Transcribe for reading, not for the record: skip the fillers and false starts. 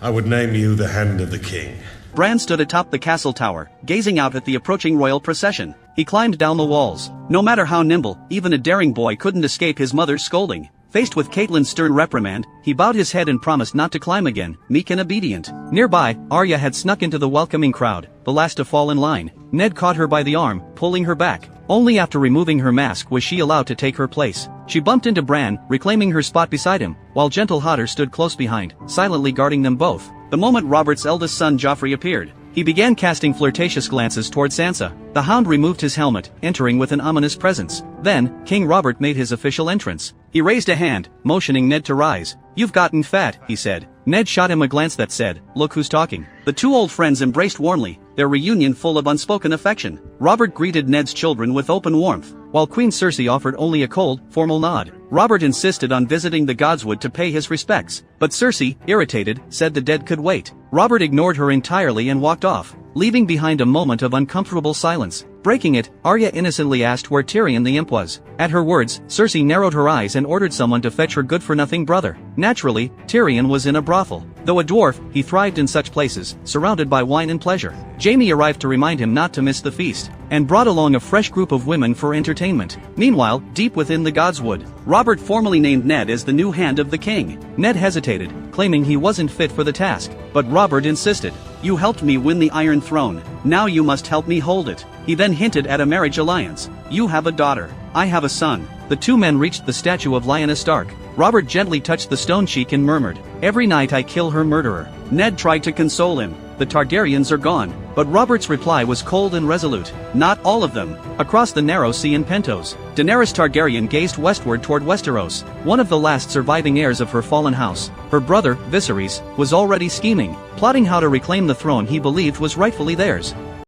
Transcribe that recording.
I would name you the Hand of the King. Bran stood atop the castle tower, gazing out at the approaching royal procession. He climbed down the walls. No matter how nimble, even a daring boy couldn't escape his mother's scolding. Faced with Catelyn's stern reprimand, he bowed his head and promised not to climb again, meek and obedient. Nearby, Arya had snuck into the welcoming crowd, the last to fall in line. Ned caught her by the arm, pulling her back. Only after removing her mask was she allowed to take her place. She bumped into Bran, reclaiming her spot beside him, while Gentle Hodder stood close behind, silently guarding them both. The moment Robert's eldest son Joffrey appeared, he began casting flirtatious glances toward Sansa. The Hound removed his helmet, entering with an ominous presence. Then, King Robert made his official entrance. He raised a hand, motioning Ned to rise. "You've gotten fat," he said. Ned shot him a glance that said, "Look who's talking." The two old friends embraced warmly, their reunion full of unspoken affection. Robert greeted Ned's children with open warmth, while Queen Cersei offered only a cold, formal nod. Robert insisted on visiting the Godswood to pay his respects, but Cersei, irritated, said the dead could wait. Robert ignored her entirely and walked off, leaving behind a moment of uncomfortable silence. Breaking it, Arya innocently asked where Tyrion the imp was. At her words, Cersei narrowed her eyes and ordered someone to fetch her good-for-nothing brother. Naturally, Tyrion was in a brothel. Though a dwarf, he thrived in such places, surrounded by wine and pleasure. Jaime arrived to remind him not to miss the feast, and brought along a fresh group of women for entertainment. Meanwhile, deep within the Godswood, Robert formally named Ned as the new Hand of the King. Ned hesitated, claiming he wasn't fit for the task, but Robert insisted. "You helped me win the Iron Throne, now you must help me hold it." He then hinted at a marriage alliance. "You have a daughter, I have a son." The two men reached the statue of Lyanna Stark. Robert gently touched the stone cheek and murmured, "Every night I kill her murderer." Ned tried to console him. "The Targaryens are gone." But Robert's reply was cold and resolute. "Not all of them." Across the narrow sea in Pentos, Daenerys Targaryen gazed westward toward Westeros. One of the last surviving heirs of her fallen house, her brother, Viserys, was already scheming, plotting how to reclaim the throne he believed was rightfully theirs.